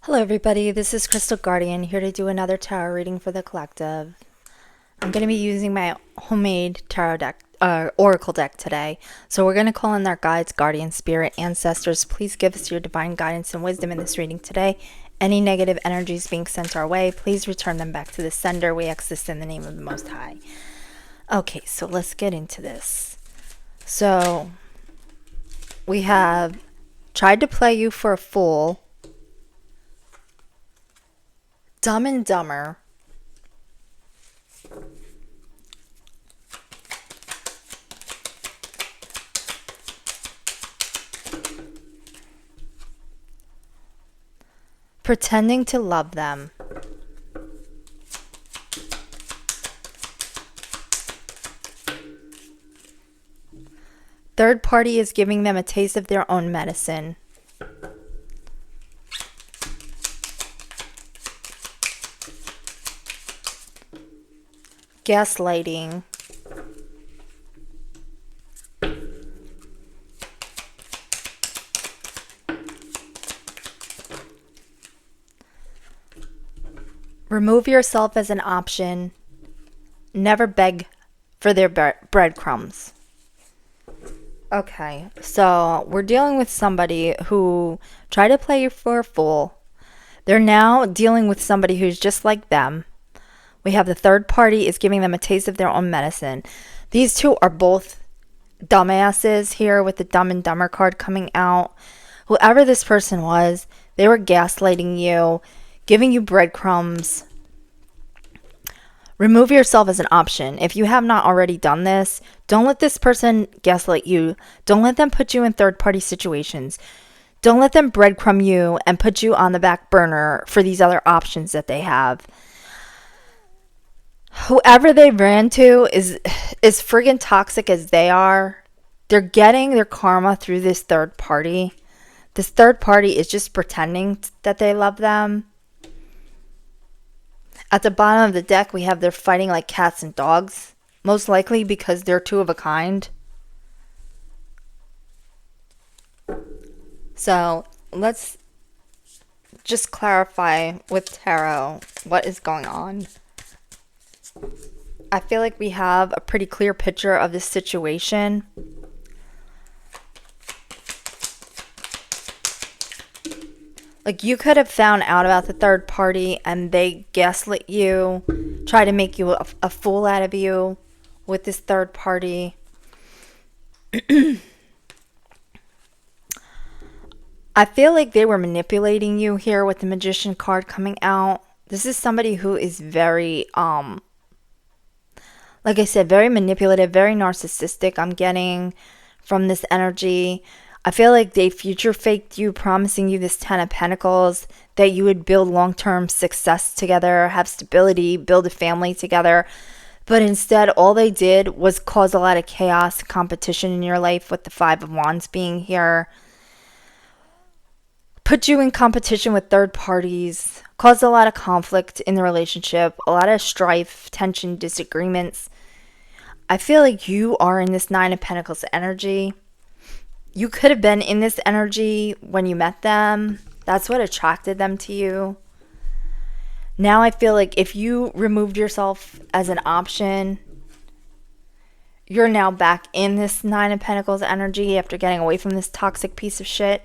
Hello everybody, this is Crystal Guardian here to do another tarot reading for the collective. I'm going to be using my homemade tarot deck, oracle deck today. So we're going to call in our guides, guardian, spirit, ancestors. Please give us your divine guidance and wisdom in this reading today. Any negative energies being sent our way, please return them back to the sender. We ask this in the name of the Most High. Okay, so let's get into this. So we have tried to play you for a fool, Dumb and Dumber, Pretending to Love Them, Third Party is Giving Them a Taste of Their Own Medicine, Gaslighting, Remove Yourself as an Option, Never Beg for Their Breadcrumbs. Okay, so we're dealing with somebody who tried to play you for a fool. They're now dealing with somebody who's just like them. We have the third party is giving them a taste of their own medicine. These two are both dumbasses here with the Dumb and Dumber card coming out. Whoever this person was, they were gaslighting you, giving you breadcrumbs. Remove yourself as an option. If you have not already done this, don't let this person gaslight you. Don't let them put you in third-party situations. Don't let them breadcrumb you and put you on the back burner for these other options that they have. Whoever they ran to is friggin' toxic as they are. They're getting their karma through this third party. This third party is just pretending that they love them. At the bottom of the deck, we have they're fighting like cats and dogs. Most likely because they're two of a kind. So let's just clarify with tarot what is going on. I feel like we have a pretty clear picture of this situation. Like, you could have found out about the third party and they gaslit you, try to make you a fool out of you with this third party. I feel like they were manipulating you here with the Magician card coming out. This is somebody who is very, like I said, very manipulative, very narcissistic, I'm getting from this energy. I feel like they future faked you, promising you this 10 of Pentacles, that you would build long-term success together, have stability, build a family together. But instead, all they did was cause a lot of chaos, competition in your life with the Five of Wands being here. Put you in competition with third parties, caused a lot of conflict in the relationship, a lot of strife, tension, disagreements. I feel like you are in this Nine of Pentacles energy. You could have been in this energy when you met them. That's what attracted them to you. Now I feel like if you removed yourself as an option, you're now back in this Nine of Pentacles energy after getting away from this toxic piece of shit.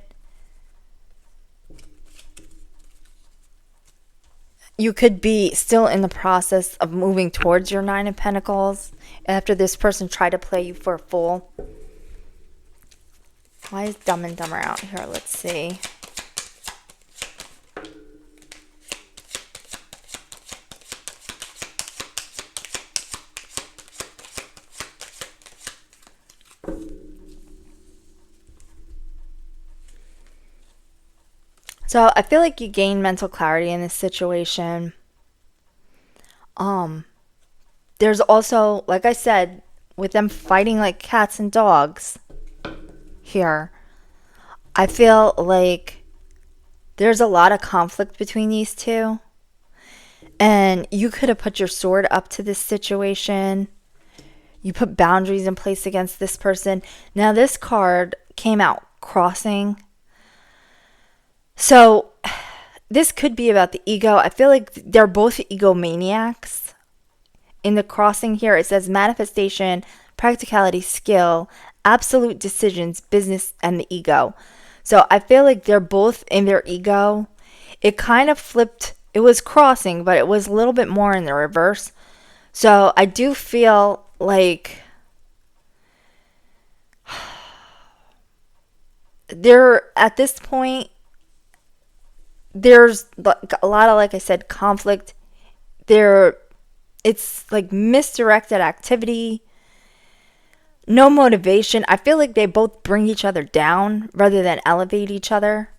You could be still in the process of moving towards your Nine of Pentacles after this person tried to play you for a fool. Why is Dumb and Dumber out here? Let's see. So I feel like you gain mental clarity in this situation. There's also, like I said, with them fighting like cats and dogs here, I feel like there's a lot of conflict between these two. And you could have put your sword up to this situation. You put boundaries in place against this person. Now this card came out crossing. So this could be about the ego. I feel like they're both egomaniacs. In the crossing here, it says manifestation, practicality, skill, absolute decisions, business, and the ego. So I feel like they're both in their ego. It kind of flipped. It was crossing, but it was a little bit more in the reverse. So I do feel like there, at this point, there's a lot of, like I said, conflict. It's like misdirected activity, no motivation. I feel like they both bring each other down rather than elevate each other.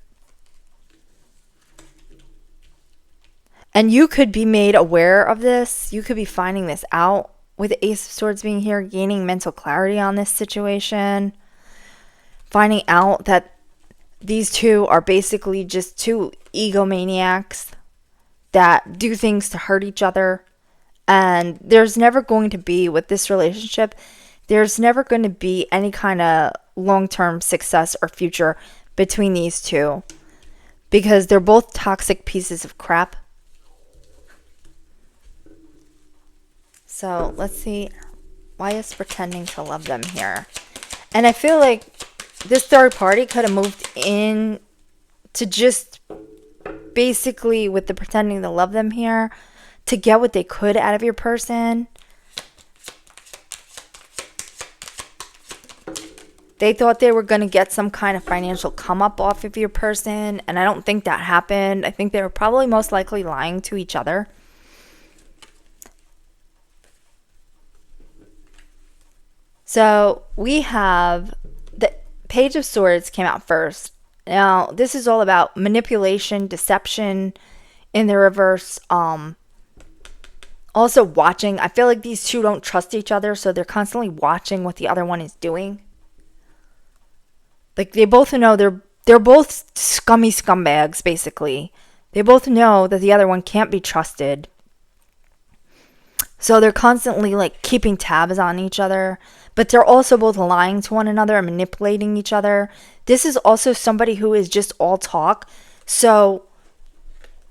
And you could be made aware of this. You could be finding this out with the Ace of Swords being here, gaining mental clarity on this situation, finding out that these two are basically just two egomaniacs that do things to hurt each other. And there's never going to be, with this relationship, there's never going to be any kind of long-term success or future between these two, because they're both toxic pieces of crap. So let's see, why is pretending to love them here? And I feel like this third party could have moved in to just basically, with the pretending to love them here, to get what they could out of your person. They thought they were going to get some kind of financial come up off of your person, and I don't think that happened. I think they were probably most likely lying to each other. So we have the Page of Swords came out first. Now, this is all about manipulation, deception in the reverse. Also watching. I feel like these two don't trust each other, so they're constantly watching what the other one is doing. Like, they both know they're both scummy scumbags, basically. They both know that the other one can't be trusted. So they're constantly, like, keeping tabs on each other. But they're also both lying to one another and manipulating each other. This is also somebody who is just all talk. So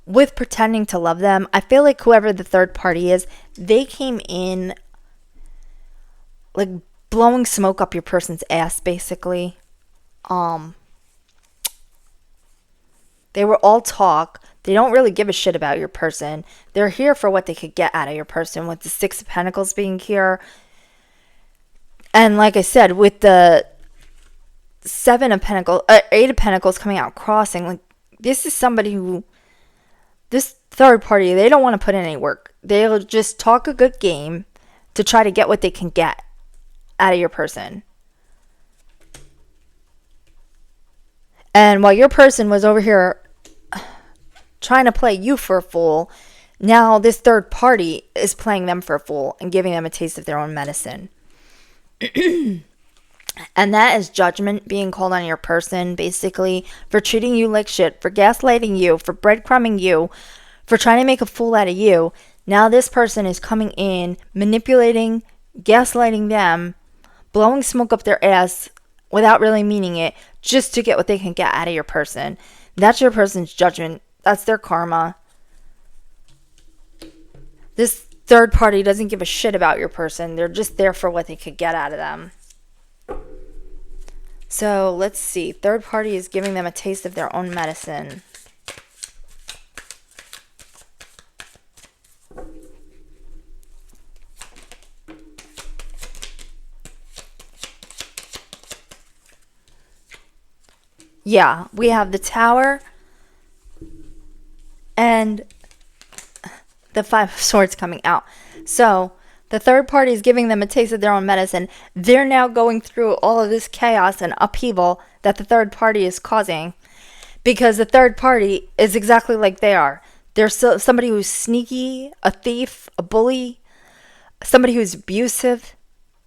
with pretending to love them, I feel like whoever the third party is, they came in like blowing smoke up your person's ass, basically. They were all talk. They don't really give a shit about your person. They're here for what they could get out of your person, with the Six of Pentacles being here. And like I said, with the Eight of Pentacles coming out crossing, like, this is somebody who, this third party, they don't want to put in any work. They'll just talk a good game to try to get what they can get out of your person. And while your person was over here trying to play you for a fool, now this third party is playing them for a fool and giving them a taste of their own medicine. And that is judgment being called on your person, basically, for treating you like shit, for gaslighting you, for breadcrumbing you, for trying to make a fool out of you. Now this person is coming in, manipulating, gaslighting them, blowing smoke up their ass without really meaning it, just to get what they can get out of your person. That's your person's judgment. That's their karma. This third party doesn't give a shit about your person. They're just there for what they could get out of them. So let's see. Third party is giving them a taste of their own medicine. Yeah, we have the Tower and the Five of Swords coming out. So the third party is giving them a taste of their own medicine. They're now going through all of this chaos and upheaval that the third party is causing, because the third party is exactly like they are. They're somebody who's sneaky, a thief, a bully, somebody who's abusive,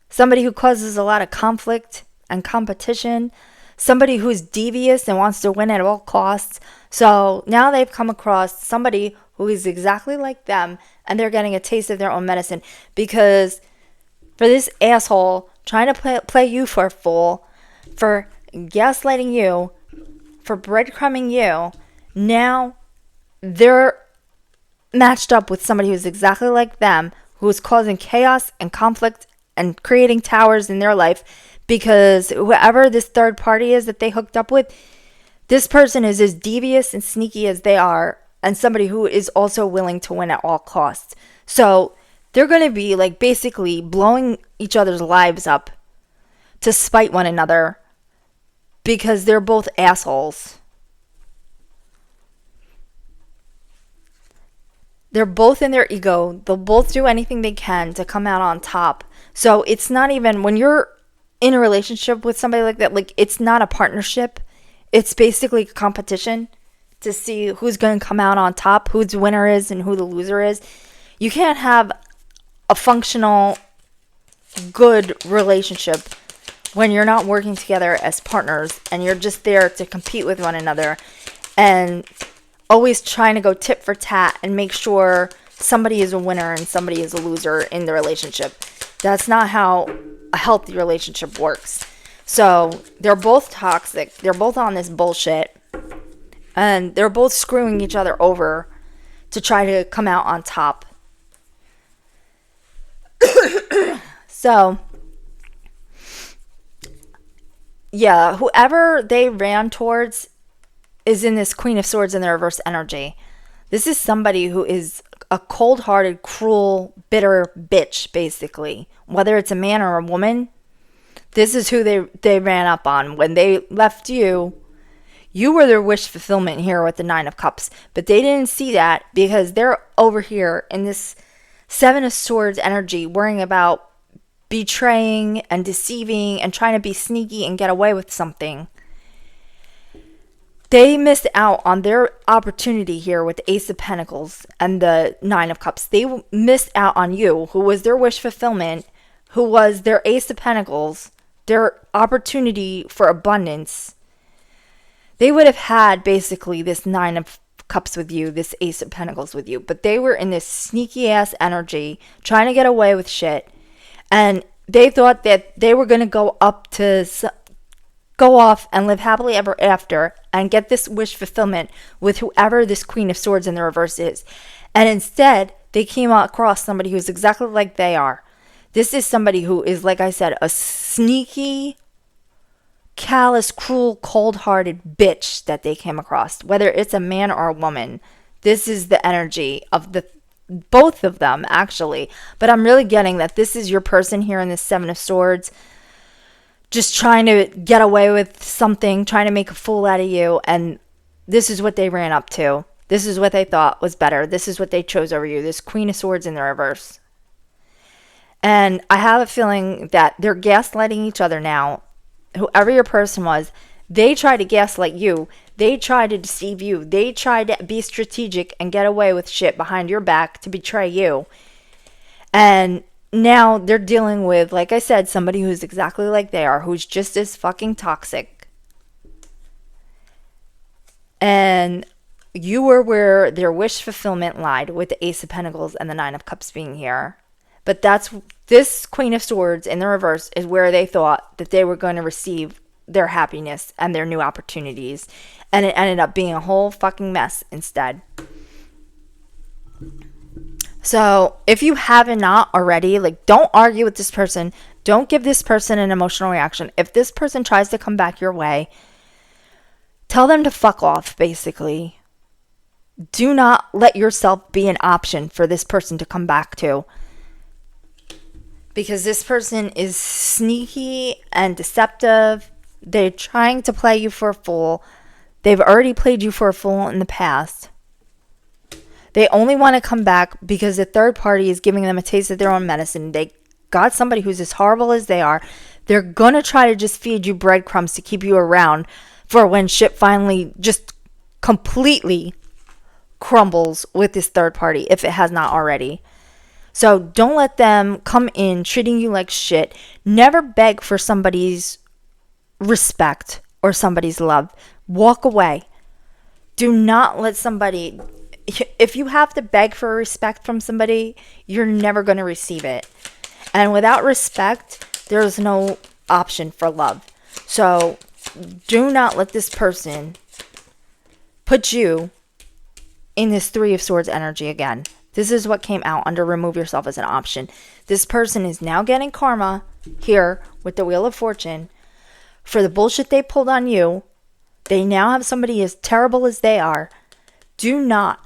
somebody who causes a lot of conflict and competition, somebody who's devious and wants to win at all costs. So now they've come across somebody who is exactly like them, and they're getting a taste of their own medicine, because for this asshole trying to play you for a fool, for gaslighting you, for breadcrumbing you, now they're matched up with somebody who's exactly like them, who is causing chaos and conflict and creating towers in their life, because whoever this third party is that they hooked up with, this person is as devious and sneaky as they are, and somebody who is also willing to win at all costs. So they're going to be like basically blowing each other's lives up to spite one another because they're both assholes. They're both in their ego. They'll both do anything they can to come out on top. So it's not even, when you're in a relationship with somebody like that, like, it's not a partnership. It's basically a competition to see who's going to come out on top, who the winner is and who the loser is. You can't have a functional, good relationship when you're not working together as partners and you're just there to compete with one another and always trying to go tit for tat and make sure somebody is a winner and somebody is a loser in the relationship. That's not how a healthy relationship works. So they're both toxic. They're both on this bullshit. And they're both screwing each other over to try to come out on top. So, yeah, whoever they ran towards is in this Queen of Swords in the reverse energy. This is somebody who is a cold-hearted, cruel, bitter bitch, basically. Whether it's a man or a woman, this is who they ran up on. When they left you, you were their wish fulfillment here with the Nine of Cups. But they didn't see that because they're over here in this Seven of Swords energy, worrying about betraying and deceiving and trying to be sneaky and get away with something. They missed out on their opportunity here with the Ace of Pentacles and the Nine of Cups. They missed out on you, who was their wish fulfillment, who was their Ace of Pentacles, their opportunity for abundance. They would have had basically this Nine of Cups with you, this Ace of Pentacles with you, but they were in this sneaky ass energy trying to get away with shit, and they thought that they were going to go off and live happily ever after and get this wish fulfillment with whoever this Queen of Swords in the reverse is. And instead, they came across somebody who's exactly like they are. This is somebody who is, like I said, a sneaky, callous, cruel, cold-hearted bitch that they came across. Whether it's a man or a woman, this is the energy of both of them, actually. But I'm really getting that this is your person here in this Seven of Swords, just trying to get away with something, trying to make a fool out of you, and this is what they ran up to. This is what they thought was better. This is what they chose over you, this Queen of Swords in the reverse. And I have a feeling that they're gaslighting each other now. Whoever your person was, they tried to gaslight you. They tried to deceive you. They tried to be strategic and get away with shit behind your back to betray you. And now they're dealing with, like I said, somebody who's exactly like they are, who's just as fucking toxic. And you were where their wish fulfillment lied, with the Ace of Pentacles and the Nine of Cups being here. But this Queen of Swords in the reverse is where they thought that they were going to receive their happiness and their new opportunities. And it ended up being a whole fucking mess instead. So if you haven't not already, like, don't argue with this person. Don't give this person an emotional reaction. If this person tries to come back your way, tell them to fuck off, basically. Do not let yourself be an option for this person to come back to. Because this person is sneaky and deceptive. They're trying to play you for a fool. They've already played you for a fool in the past. They only want to come back because the third party is giving them a taste of their own medicine. They got somebody who's as horrible as they are. They're going to try to just feed you breadcrumbs to keep you around for when shit finally just completely crumbles with this third party, if it has not already. So don't let them come in treating you like shit. Never beg for somebody's respect or somebody's love. Walk away. Do not let somebody... If you have to beg for respect from somebody, you're never going to receive it. And without respect, there's no option for love. So do not let this person put you in this Three of Swords energy again. This is what came out under remove yourself as an option. This person is now getting karma here with the Wheel of Fortune for the bullshit they pulled on you. They now have somebody as terrible as they are. Do not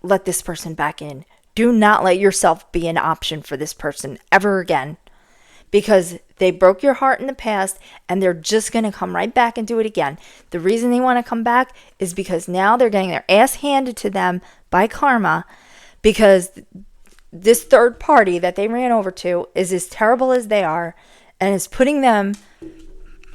let this person back in. Do not let yourself be an option for this person ever again. Because they broke your heart in the past and they're just going to come right back and do it again. The reason they want to come back is because now they're getting their ass handed to them by karma, because this third party that they ran over to is as terrible as they are and is putting them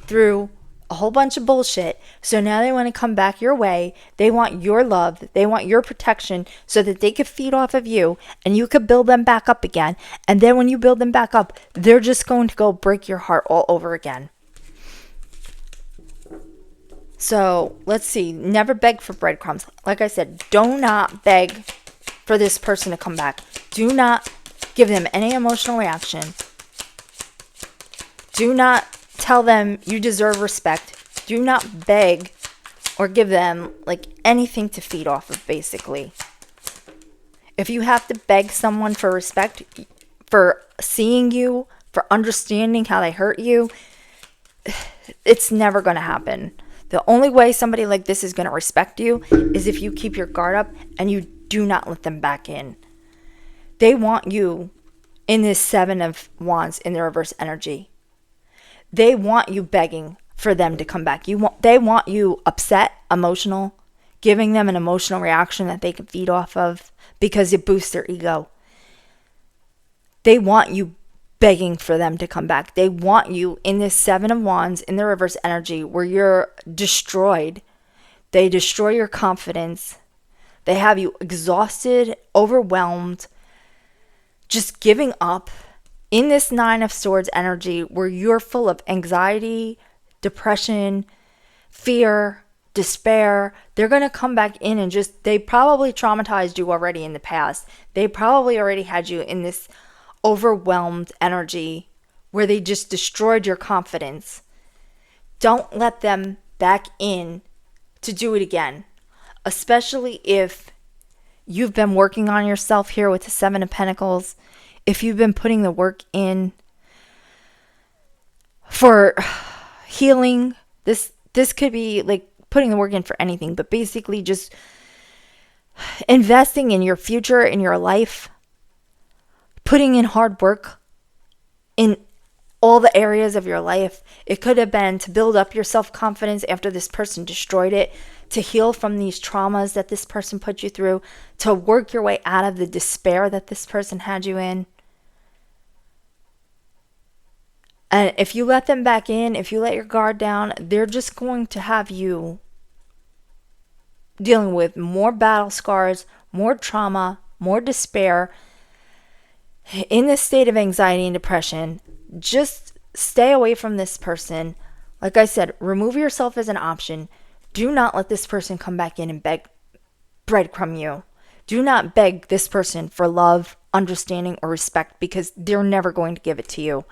through a whole bunch of bullshit. So now they want to come back your way. They want your love. They want your protection so that they could feed off of you and you could build them back up again. And then when you build them back up, they're just going to go break your heart all over again. So let's see. Never beg for breadcrumbs. Like I said, do not beg for this person to come back. Do not give them any emotional reaction. Do not tell them you deserve respect. Do not beg or give them like anything to feed off of, basically. If you have to beg someone for respect, for seeing you, for understanding how they hurt you, it's never going to happen. The only way somebody like this is going to respect you is if you keep your guard up and you do not let them back in. They want you in this Seven of Wands in the reverse energy. They want you begging for them to come back. They want you upset, emotional, giving them an emotional reaction that they can feed off of because it boosts their ego. They want you begging for them to come back. They want you in this Seven of Wands in the reverse energy where you're destroyed. They destroy your confidence. They have you exhausted, overwhelmed, just giving up. In this Nine of Swords energy where you're full of anxiety, depression, fear, despair, they're going to come back in and they probably traumatized you already in the past. They probably already had you in this overwhelmed energy where they just destroyed your confidence. Don't let them back in to do it again, especially if you've been working on yourself here with the Seven of Pentacles. If you've been putting the work in for healing, this could be like putting the work in for anything, but basically just investing in your future, in your life, putting in hard work in all the areas of your life. It could have been to build up your self-confidence after this person destroyed it, to heal from these traumas that this person put you through, to work your way out of the despair that this person had you in. And if you let them back in, if you let your guard down, they're just going to have you dealing with more battle scars, more trauma, more despair, in this state of anxiety and depression. Just stay away from this person. Like I said, remove yourself as an option. Do not let this person come back in and breadcrumb you. Do not beg this person for love, understanding, or respect, because they're never going to give it to you.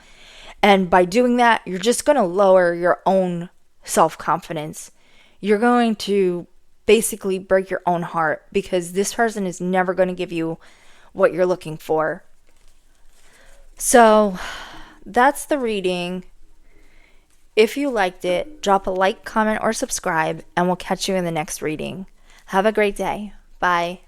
And by doing that, you're just going to lower your own self-confidence. You're going to basically break your own heart because this person is never going to give you what you're looking for. So that's the reading. If you liked it, drop a like, comment, or subscribe, and we'll catch you in the next reading. Have a great day. Bye.